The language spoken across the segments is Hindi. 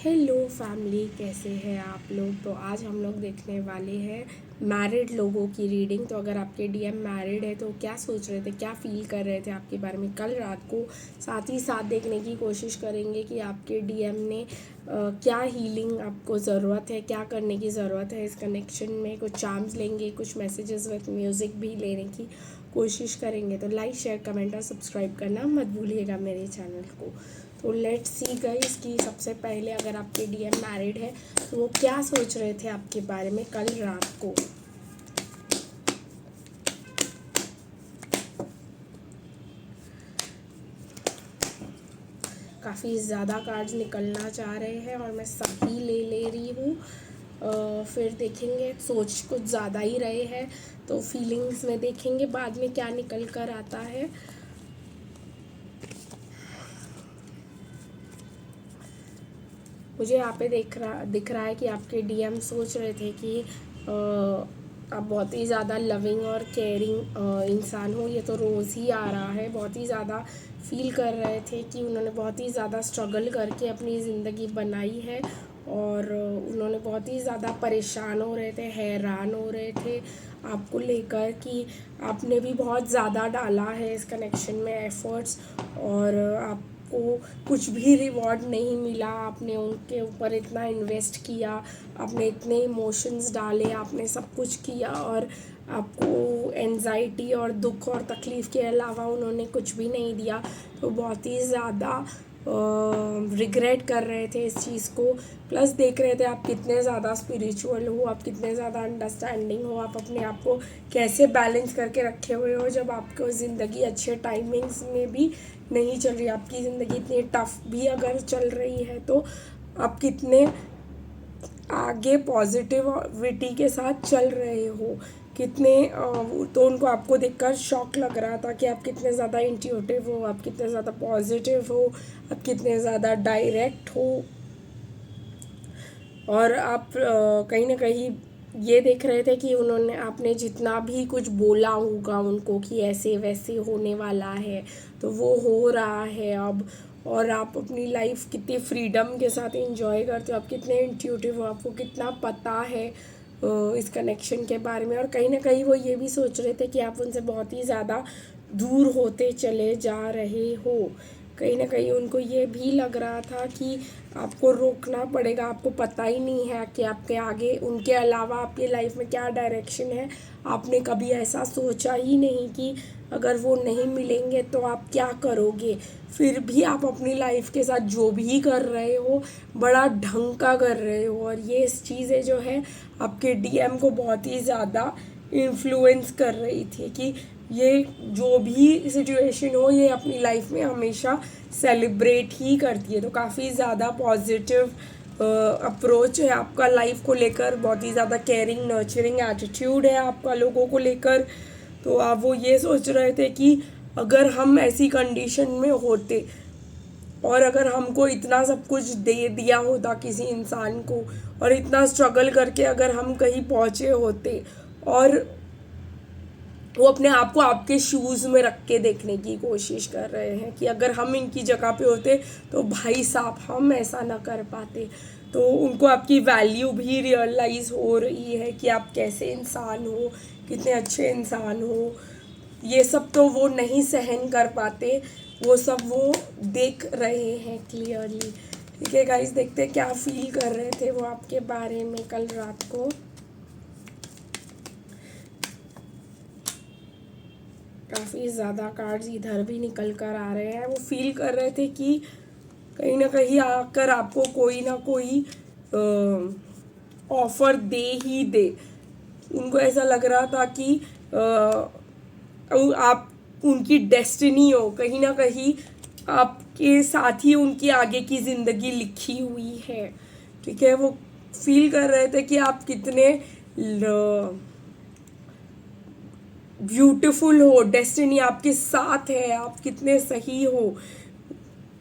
हेलो फैमिली, कैसे हैं आप लोग। तो आज हम लोग देखने वाले हैं मैरिड लोगों की रीडिंग। तो अगर आपके डीएम मैरिड है तो क्या सोच रहे थे, क्या फील कर रहे थे आपके बारे में कल रात को, साथ ही साथ देखने की कोशिश करेंगे कि आपके डीएम ने क्या हीलिंग आपको ज़रूरत है, क्या करने की ज़रूरत है इस कनेक्शन में। कुछ चार्म्स लेंगे, कुछ मैसेजेस विद म्यूज़िक भी लेने की कोशिश करेंगे। तो लाइक, शेयर, कमेंट और सब्सक्राइब करना मत भूलिएगा मेरे चैनल को। तो लेट्स सी गाइस कि सबसे पहले अगर आपके डीएम मैरिड है तो वो क्या सोच रहे थे आपके बारे में कल रात को। काफ़ी ज़्यादा कार्ड्स निकलना चाह रहे हैं और मैं सभी ले रही हूँ। फिर देखेंगे, सोच कुछ ज़्यादा ही रहे हैं तो फीलिंग्स में देखेंगे बाद में क्या निकल कर आता है। मुझे यहाँ पे दिख रहा है कि आपके डीएम सोच रहे थे कि आप बहुत ही ज़्यादा लविंग और केयरिंग इंसान हो। ये तो रोज़ ही आ रहा है। बहुत ही ज़्यादा फील कर रहे थे कि उन्होंने बहुत ही ज़्यादा स्ट्रगल करके अपनी ज़िंदगी बनाई है और उन्होंने बहुत ही ज़्यादा परेशान हो रहे थे, हैरान हो रहे थे आपको लेकर कि आपने भी बहुत ज़्यादा डाला है इस कनेक्शन में एफ़र्ट्स और आपको कुछ भी रिवॉर्ड नहीं मिला। आपने उनके ऊपर इतना इन्वेस्ट किया, आपने इतने इमोशंस डाले, आपने सब कुछ किया और आपको एंजाइटी और दुख और तकलीफ़ के अलावा उन्होंने कुछ भी नहीं दिया। तो बहुत ही ज़्यादा रिग्रेट कर रहे थे इस चीज़ को। प्लस देख रहे थे आप कितने ज़्यादा स्पिरिचुअल हो, आप कितने ज़्यादा अंडरस्टैंडिंग हो, आप अपने आप को कैसे बैलेंस करके रखे हुए हो जब आपको ज़िंदगी अच्छे टाइमिंग्स में भी नहीं चल रही। आपकी ज़िंदगी इतनी टफ भी अगर चल रही है तो आप कितने आगे पॉजिटिविटी के साथ चल रहे हो, कितने तो उनको आपको देखकर शॉक लग रहा था कि आप कितने ज़्यादा इंट्यूटिव हो, आप कितने ज़्यादा पॉजिटिव हो, आप कितने ज़्यादा डायरेक्ट हो। और आप कहीं ना कहीं ये देख रहे थे कि उन्होंने आपने जितना भी कुछ बोला होगा उनको कि ऐसे वैसे होने वाला है तो वो हो रहा है अब। और आप अपनी लाइफ कितनी फ्रीडम के साथ एंजॉय करते हो, आप कितने इंट्यूटिव हो, आपको कितना पता है इस कनेक्शन के बारे में। और कहीं ना कहीं वो ये भी सोच रहे थे कि आप उनसे बहुत ही ज़्यादा दूर होते चले जा रहे हो। कहीं ना कहीं उनको ये भी लग रहा था कि आपको रोकना पड़ेगा। आपको पता ही नहीं है कि आपके आगे उनके अलावा आपकी लाइफ में क्या डायरेक्शन है। आपने कभी ऐसा सोचा ही नहीं कि अगर वो नहीं मिलेंगे तो आप क्या करोगे। फिर भी आप अपनी लाइफ के साथ जो भी कर रहे हो बड़ा ढंग का कर रहे हो। और ये चीज़ें जो है आपके डीएम को बहुत ही ज़्यादा इन्फ्लुएंस कर रही थी कि ये जो भी सिचुएशन हो ये अपनी लाइफ में हमेशा सेलिब्रेट ही करती है। तो काफ़ी ज़्यादा पॉजिटिव अप्रोच है आपका लाइफ को लेकर, बहुत ही ज़्यादा केयरिंग नर्चरिंग एटीट्यूड है आपका लोगों को लेकर। तो आप वो ये सोच रहे थे कि अगर हम ऐसी कंडीशन में होते और अगर हमको इतना सब कुछ दे दिया होता किसी इंसान को और इतना स्ट्रगल करके अगर हम कहीं पहुँचे होते और वो अपने आप को आपके शूज़ में रख के देखने की कोशिश कर रहे हैं कि अगर हम इनकी जगह पे होते तो भाई साहब हम ऐसा ना कर पाते। तो उनको आपकी वैल्यू भी रियलाइज़ हो रही है कि आप कैसे इंसान हो, कितने अच्छे इंसान हो। ये सब तो वो नहीं सहन कर पाते, वो सब वो देख रहे हैं क्लियरली। ठीक है गाइस, देखते हैं क्या फील कर रहे थे वो आपके बारे में कल रात को। काफ़ी ज़्यादा कार्ड्स इधर भी निकल कर आ रहे हैं। वो फील कर रहे थे कि कहीं ना कहीं आकर आपको कोई ना कोई ऑफ़र दे ही दे। उनको ऐसा लग रहा था कि आप उनकी डेस्टिनी हो, कहीं ना कहीं आपके साथ ही उनकी आगे की ज़िंदगी लिखी हुई है। ठीक है, वो फील कर रहे थे कि आप कितने ब्यूटीफुल हो, डेस्टिनी आपके साथ है, आप कितने सही हो।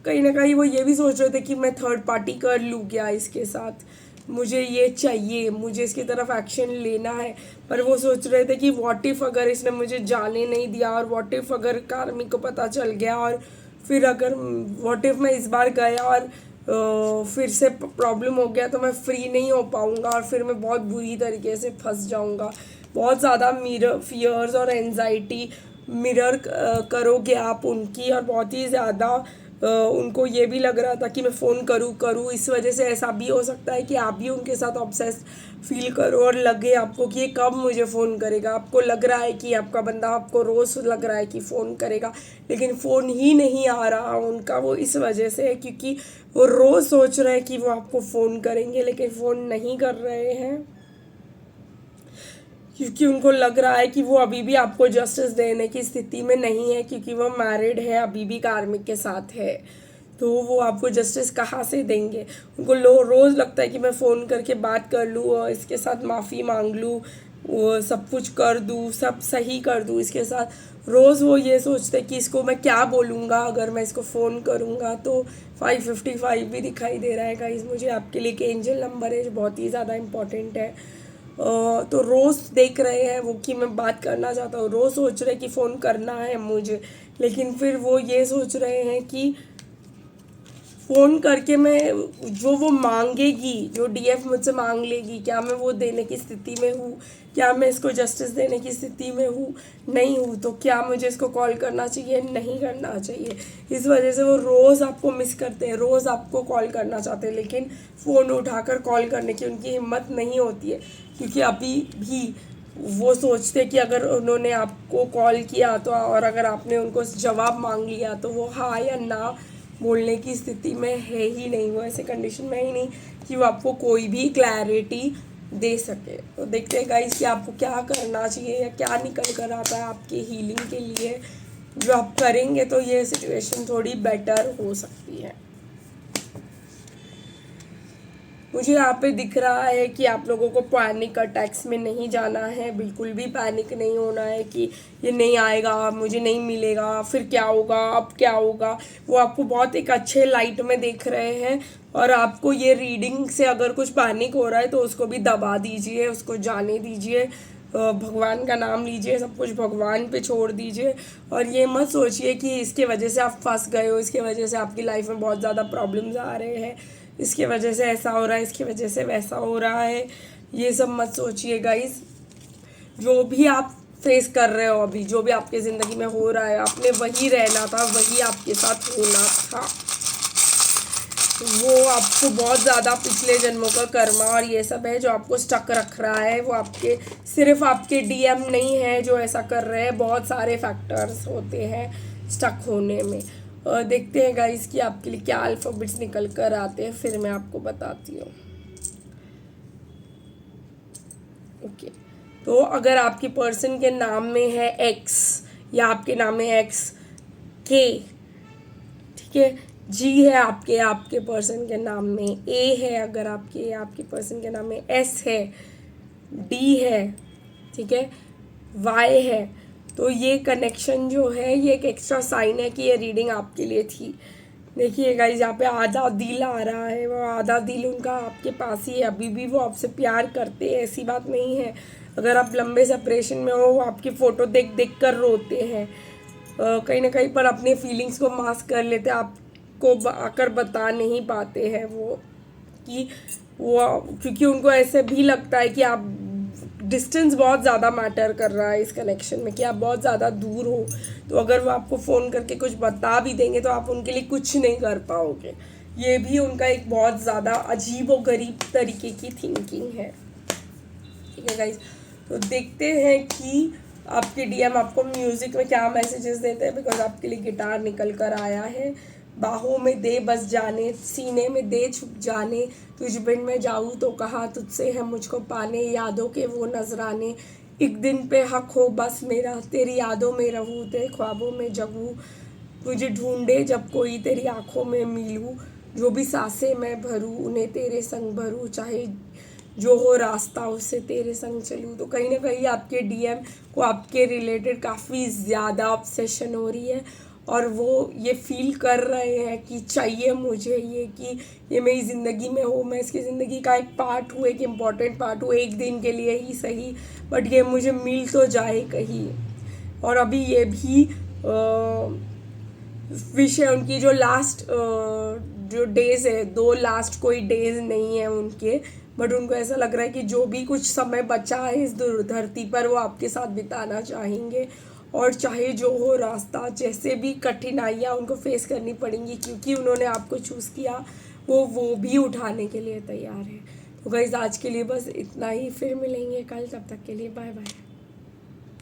कहीं ना कहीं वो ये भी सोच रहे थे कि मैं थर्ड पार्टी कर लूँ क्या इसके साथ, मुझे ये चाहिए, मुझे इसकी तरफ एक्शन लेना है। पर वो सोच रहे थे कि व्हाट इफ़ अगर इसने मुझे जाने नहीं दिया, और व्हाट इफ़ अगर कार्मिक को पता चल गया, और फिर अगर व्हाट इफ़ मैं इस बार गया और फिर से प्रॉब्लम हो गया तो मैं फ्री नहीं हो पाऊँगा और फिर मैं बहुत बुरी तरीके से फंस जाऊँगा। बहुत ज़्यादा मिरर फियर्स और एंजाइटी मिरर करोगे आप उनकी, और बहुत ही ज़्यादा उनको ये भी लग रहा था कि मैं फ़ोन करूँ करूँ। इस वजह से ऐसा भी हो सकता है कि आप भी उनके साथ ऑब्सेस्ड फील करो और लगे आपको कि ये कब मुझे फ़ोन करेगा। आपको लग रहा है कि आपका बंदा आपको रोज़ लग रहा है कि फ़ोन करेगा, लेकिन फ़ोन ही नहीं आ रहा उनका। वो इस वजह से है क्योंकि वो रोज़ सोच रहे हैं कि वो आपको फ़ोन करेंगे लेकिन फ़ोन नहीं कर रहे हैं, क्योंकि उनको लग रहा है कि वो अभी भी आपको जस्टिस देने की स्थिति में नहीं है, क्योंकि वो मैरिड है, अभी भी कार्मिक के साथ है। तो वो आपको जस्टिस कहाँ से देंगे। उनको रोज़ लगता है कि मैं फ़ोन करके बात कर लूँ और इसके साथ माफ़ी मांग लूँ, वो सब कुछ कर दूँ, सब सही कर दूँ इसके साथ। रोज़ वो ये सोचते कि इसको मैं क्या बोलूँगा अगर मैं इसको फ़ोन करूँगा। तो 555 भी दिखाई दे रहा है गाइस मुझे आपके लिए, कि एंजल नंबर है जो बहुत ही ज़्यादा इम्पोर्टेंट है। तो रोज़ देख रहे हैं वो कि मैं बात करना चाहता हूँ, रोज़ सोच रहे हैं कि फ़ोन करना है मुझे, लेकिन फिर वो ये सोच रहे हैं कि फ़ोन करके मैं जो वो मांगेगी, जो डीएफ मुझसे मांग लेगी, क्या मैं वो देने की स्थिति में हूँ, क्या मैं इसको जस्टिस देने की स्थिति में हूँ, नहीं हूँ। तो क्या मुझे इसको कॉल करना चाहिए, नहीं करना चाहिए। इस वजह से वो रोज़ आपको मिस करते हैं, रोज़ आपको कॉल करना चाहते हैं, लेकिन फ़ोन उठाकर कॉल करने की उनकी हिम्मत नहीं होती है, क्योंकि अभी भी वो सोचते कि अगर उन्होंने आपको कॉल किया तो, और अगर आपने उनको जवाब मांग लिया तो वो हाँ या ना बोलने की स्थिति में है ही नहीं, वो ऐसे कंडीशन में ही नहीं कि वो आपको कोई भी क्लैरिटी दे सके। तो देखते हैं गाइस कि आपको क्या करना चाहिए या क्या निकल कर आता है आपके हीलिंग के लिए। जो आप करेंगे तो ये सिचुएशन थोड़ी बेटर हो सकती है। मुझे यहाँ पे दिख रहा है कि आप लोगों को पैनिक अटैक्स में नहीं जाना है, बिल्कुल भी पैनिक नहीं होना है कि ये नहीं आएगा, मुझे नहीं मिलेगा, फिर क्या होगा, अब क्या होगा। वो आपको बहुत एक अच्छे लाइट में देख रहे हैं, और आपको ये रीडिंग से अगर कुछ पैनिक हो रहा है तो उसको भी दबा दीजिए, उसको जाने दीजिए, भगवान का नाम लीजिए, सब कुछ भगवान पे छोड़ दीजिए। और ये मत सोचिए कि इसके वजह से आप फंस गए हो, इसके वजह से आपकी लाइफ में बहुत ज़्यादा प्रॉब्लम्स आ रहे हैं, इसके वजह से ऐसा हो रहा है, इसकी वजह से वैसा हो रहा है। ये सब मत सोचिए गाइस। जो भी आप फेस कर रहे हो अभी, जो भी आपके ज़िंदगी में हो रहा है, आपने वही रहना था, वही आपके साथ होना था। वो आपको बहुत ज़्यादा पिछले जन्मों का कर्मा और ये सब है जो आपको स्टक रख रहा है। वो आपके सिर्फ आपके डीएम नहीं है जो ऐसा कर रहे हैं, बहुत सारे फैक्टर्स होते हैं स्टक होने में। देखते हैं गाइस कि आपके लिए क्या अल्फ़ाबेट्स निकल कर आते हैं, फिर मैं आपको बताती हूँ। ओके, तो अगर आपकी पर्सन के नाम में है एक्स, या आपके नाम में एक्स के, ठीक है, जी है आपके आपके पर्सन के नाम में, ए है अगर आपके आपके पर्सन के नाम में, एस है, डी है, ठीक है, वाई है, तो ये कनेक्शन जो है ये एक एक्स्ट्रा साइन है कि ये रीडिंग आपके लिए थी। देखिए गाइस यहाँ पे आधा दिल आ रहा है, वो आधा दिल उनका आपके पास ही है, अभी भी वो आपसे प्यार करते हैं, ऐसी बात नहीं है। अगर आप लंबे सेपरेशन में हो, वो आपकी फ़ोटो देख देख कर रोते हैं, कहीं ना कहीं पर अपने फीलिंग्स को मास्क कर लेते हैं, आपको आकर बता नहीं पाते हैं वो, कि वो, क्योंकि उनको ऐसे भी लगता है कि आप, डिस्टेंस बहुत ज़्यादा मैटर कर रहा है इस कनेक्शन में, कि आप बहुत ज़्यादा दूर हो। तो अगर वो आपको फ़ोन करके कुछ बता भी देंगे तो आप उनके लिए कुछ नहीं कर पाओगे। ये भी उनका एक बहुत ज़्यादा अजीब और गरीब तरीके की थिंकिंग है। ठीक है गाइज, तो देखते हैं कि आपके डीएम आपको म्यूज़िक में क्या मैसेजेस देते हैं, बिकॉज आपके लिए गिटार निकल कर आया है। बाहों में दे बस जाने, सीने में दे छुप जाने, तुझ बिन में जाऊँ तो कहाँ तुझसे है मुझको पाने, यादों के वो नजराने, एक दिन पे हक हो बस मेरा, तेरी यादों में रहूँ, तेरे ख्वाबों में जगूँ, तुझे ढूंढे जब कोई तेरी आँखों में मिलूँ, जो भी सांसें मैं भरूँ उन्हें तेरे संग भरूँ, चाहे जो हो रास्ता उससे तेरे संग चलूँ। तो कहीं ना कहीं आपके डीएम को आपके रिलेटेड काफ़ी ज़्यादा ऑब्सेशन हो रही है, और वो ये फील कर रहे हैं कि चाहिए मुझे ये, कि ये मेरी ज़िंदगी में हो, मैं इसकी ज़िंदगी का एक पार्ट हूँ, एक इम्पॉर्टेंट पार्ट हूँ, एक दिन के लिए ही सही, बट ये मुझे मिल तो जाए कहीं। और अभी ये भी विश है उनकी, जो लास्ट जो डेज़ है, 2 लास्ट कोई डेज़ नहीं है उनके, बट उनको ऐसा लग रहा है कि जो भी कुछ समय बचा है इस धरती पर वो आपके साथ बिताना चाहेंगे। और चाहे जो हो रास्ता, जैसे भी कठिनाइयाँ उनको फेस करनी पड़ेंगी, क्योंकि उन्होंने आपको चूज़ किया, वो भी उठाने के लिए तैयार है। तो गाइस आज के लिए बस इतना ही, फिर मिलेंगे कल, तब तक के लिए बाय बाय।